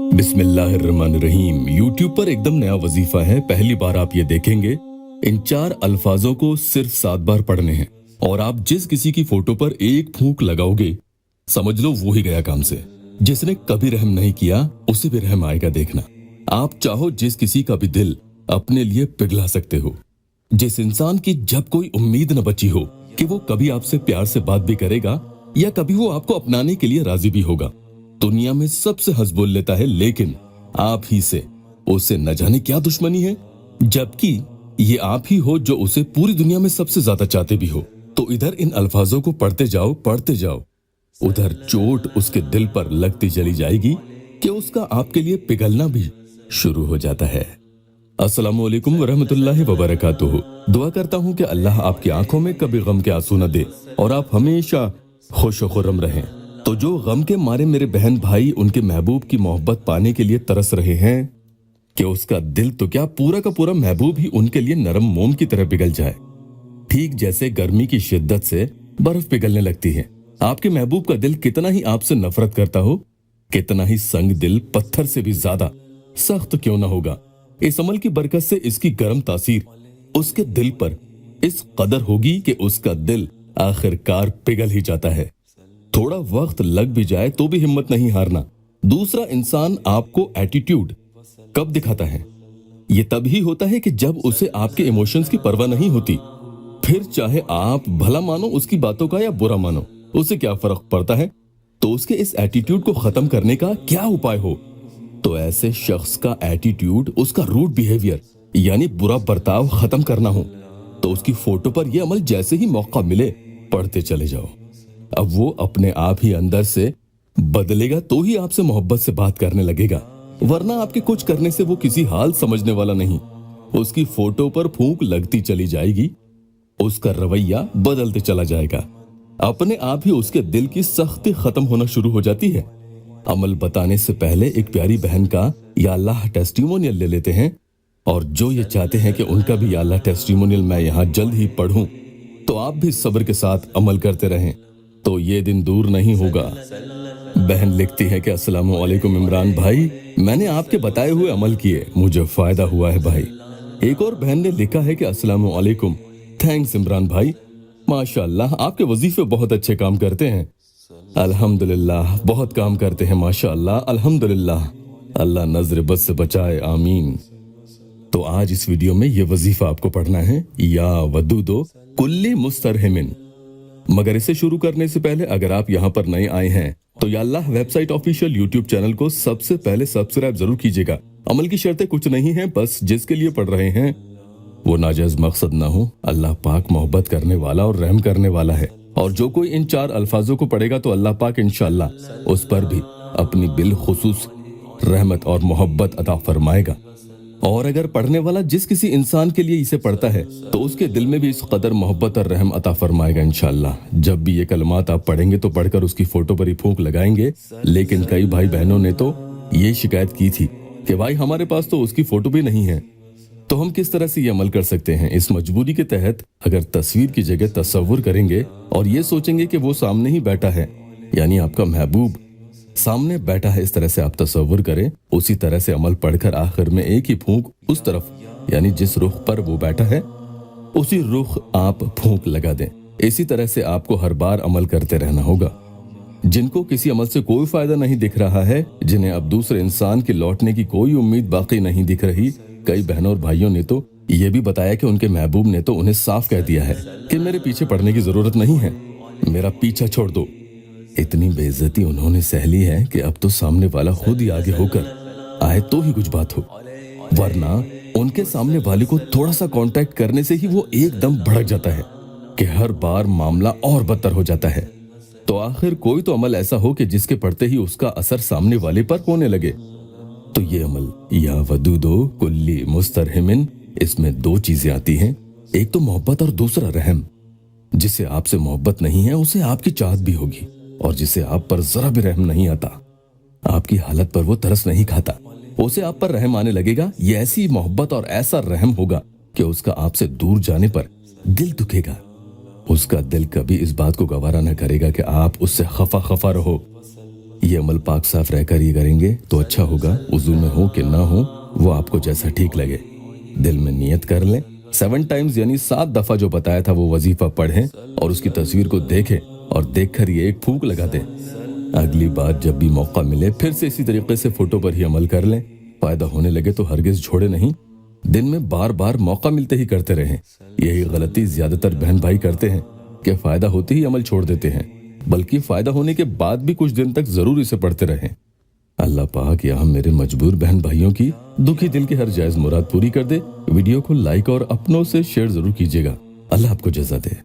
बिस्मिल्लाहिर्रहमानिर्रहीम। यूट्यूब पर एकदम नया वजीफा है, पहली बार आप ये देखेंगे। इन 4 अल्फाजों को सिर्फ 7 बार पढ़ने हैं और आप जिस किसी की फोटो पर एक फूंक लगाओगे, समझ लो वो ही गया काम से। जिसने कभी रहम नहीं किया उसे भी रहम आएगा। देखना, आप चाहो जिस किसी का भी दिल अपने लिए पिघला सकते हो। जिस इंसान की जब कोई उम्मीद न बची हो कि वो कभी आपसे प्यार से बात भी करेगा या कभी वो आपको अपनाने के लिए राजी भी होगा, दुनिया में सबसे हंस बोल लेता है, लेकिन आप ही से उसे न जाने क्या दुश्मनी है, जबकि ये आप ही हो जो उसे पूरी दुनिया में सबसे ज्यादा चाहते भी हो। तो इधर इन अल्फाजों को पढ़ते जाओ, उधर चोट उसके दिल पर लगती चली जाएगी कि उसका आपके लिए पिघलना भी शुरू हो जाता है। अस्सलामु अलैकुम वरहमतुल्लाहि वबरकातुहू। दुआ करता हूँ कि अल्लाह आपकी आंखों में कभी गम के आंसू न दे और आप हमेशा खुश व खुर्रम रहें। तो जो गम के मारे मेरे बहन भाई उनके महबूब की मोहब्बत पाने के लिए तरस रहे हैं कि उसका दिल तो क्या पूरा का पूरा महबूब ही उनके लिए नरम मोम की तरह पिघल जाए, ठीक जैसे गर्मी की शिद्दत से बर्फ पिघलने लगती है। आपके महबूब का दिल कितना ही आपसे नफरत करता हो, कितना ही संग दिल पत्थर से भी ज्यादा सख्त क्यों ना होगा, इस अमल की बरकत से इसकी गर्म तासीर उसके दिल पर इस कदर होगी कि उसका दिल आखिरकार पिघल ही जाता है। थोड़ा वक्त लग भी जाए तो भी हिम्मत नहीं हारना। दूसरा इंसान आपको एटीट्यूड कब दिखाता है? ये तभी होता है कि जब उसे आपके इमोशंस की परवाह नहीं होती। फिर चाहे आप भला मानो उसकी बातों का या बुरा मानो, उसे क्या फर्क पड़ता है? तो उसके इस एटीट्यूड को खत्म करने का क्या उपाय हो? तो ऐसे शख्स का एटीट्यूड, उसका रूड बिहेवियर यानी बुरा बर्ताव खत्म करना हो तो उसकी फोटो पर यह अमल जैसे ही मौका मिले पढ़ते चले जाओ। अब वो अपने आप ही अंदर से बदलेगा तो ही आपसे मोहब्बत से बात करने लगेगा, वरना आपके कुछ करने से वो किसी हाल समझने वाला नहीं। उसकी फोटो पर फूंक लगती चली जाएगी, उसका रवैया बदलते चला जाएगा, अपने आप ही उसके दिल की सख्ती खत्म होना शुरू हो जाती है। अमल बताने से पहले एक प्यारी बहन का या अल्लाह टेस्टिमोनियल ले लेते हैं, और जो ये चाहते हैं कि उनका भी या अल्लाह टेस्टिमोनियल मैं यहाँ जल्द ही पढ़ूं, तो आप भी सब्र के साथ अमल करते रहें तो ये दिन दूर नहीं होगा। बहन लिखती है कि अस्सलामु अलैकुम इमरान भाई, मैंने आपके बताए हुए अमल किए, मुझे फायदा हुआ है भाई। एक और बहन ने लिखा है कि अस्सलामु अलैकुम, थैंक्स इमरान भाई, माशाअल्लाह आपके वजीफे बहुत अच्छे काम करते हैं। अल्हम्दुलिल्लाह, बहुत काम करते हैं माशाअल्लाह, अल्हम्दुलिल्लाह, अल्लाह नजर बद से बचाए, आमीन। तो आज इस वीडियो में ये वजीफा आपको पढ़ना है, या वदूदो कुल्ली मुस्तरहिमिन। मगर इसे शुरू करने से पहले अगर आप यहाँ पर नए आए हैं तो या अल्लाह वेबसाइट ऑफिशियल यूट्यूब चैनल को सबसे पहले सब्सक्राइब जरूर कीजिएगा। अमल की शर्तें कुछ नहीं है, बस जिसके लिए पढ़ रहे हैं वो नाजायज मकसद ना हो। अल्लाह पाक मोहब्बत करने वाला और रहम करने वाला है, और जो कोई इन 4 अल्फाजों को पढ़ेगा तो अल्लाह पाक इंशाअल्लाह उस पर भी अपनी बिलखुसूस रहमत और मोहब्बत अता फरमाएगा। और अगर पढ़ने वाला जिस किसी इंसान के लिए इसे पढ़ता है तो उसके दिल में भी इस कदर मोहब्बत और रहम अता फरमाएगा इंशाअल्लाह। जब भी ये कलमात आप पढ़ेंगे तो पढ़कर उसकी फोटो पर ही फूंक लगाएंगे। लेकिन कई भाई बहनों ने तो ये शिकायत की थी कि भाई हमारे पास तो उसकी फोटो भी नहीं है, तो हम किस तरह से ये अमल कर सकते हैं? इस मजबूरी के तहत अगर तस्वीर की जगह तसव्वुर करेंगे और ये सोचेंगे कि वो सामने ही बैठा है, यानी आपका महबूब सामने बैठा है, इस तरह से आप तसव्वुर करें, उसी तरह से अमल पढ़कर आखिर में एक ही फूंक उस तरफ, यानी जिस रुख पर वो बैठा है उसी रुख आप फूंक लगा दें। इसी तरह से आपको हर बार अमल करते रहना होगा। जिनको किसी अमल से कोई फायदा नहीं दिख रहा है, जिन्हें अब दूसरे इंसान के लौटने की कोई उम्मीद बाकी नहीं दिख रही, कई बहनों और भाइयों ने तो ये भी बताया कि उनके महबूब ने तो उन्हें साफ कह दिया है कि मेरे पीछे पड़ने की जरूरत नहीं है, मेरा पीछा छोड़ दो। इतनी बेइज्जती उन्होंने सह ली है कि अब तो सामने वाला खुद ही आगे होकर आए तो ही कुछ बात हो, वरना उनके सामने वाले को थोड़ा सा कांटेक्ट करने से ही वो एकदम भड़क जाता है कि हर बार मामला और बदतर हो जाता है। तो आखिर कोई तो अमल ऐसा हो कि जिसके पढ़ते ही उसका असर सामने वाले पर होने लगे। तो ये अमल या वदूदो कुल्ली मुस्तरहिमिन, इसमें 2 चीजें आती हैं, एक तो मोहब्बत और दूसरा रहम। जिसे आपसे मोहब्बत नहीं है उसे आपकी चाहत भी होगी, और जिसे आप पर जरा भी रहम नहीं आता, आपकी हालत पर वो तरस नहीं खाता, उसे आप पर रहम आने लगेगा। ये ऐसी मोहब्बत और ऐसा रहम होगा कि उसका आपसे दूर जाने पर दिल दुखेगा। उसका दिल कभी इस बात को गवारा न करेगा कि आप उससे खफा खफा रहो, ये अमल पाक साफ रहकर ये करेंगे तो अच्छा होगा। वुजू में हो कि ना हो, वो आपको जैसा ठीक लगे। दिल में नियत कर लें, 7 टाइम्स यानी 7 दफा जो बताया था वो वजीफा पढ़ें और उसकी तस्वीर को देखें और देखकर ये एक फूंक लगा दें। अगली बार जब भी मौका मिले फिर से इसी तरीके से फोटो पर ही अमल कर लें। फायदा होने लगे तो हरगिज छोड़े नहीं, दिन में बार बार मौका मिलते ही करते रहें। यही गलती ज्यादातर बहन भाई करते हैं कि फायदा होते ही अमल छोड़ देते हैं, बल्कि फायदा होने के बाद भी कुछ दिन तक जरूर इसे पढ़ते रहें। अल्लाह पाक यहाँ मेरे मजबूर बहन भाइयों की दुखी दिल की हर जायज मुराद पूरी कर दे। वीडियो को लाइक और अपनों से शेयर जरूर कीजिएगा। अल्लाह आपको जज़ा दे।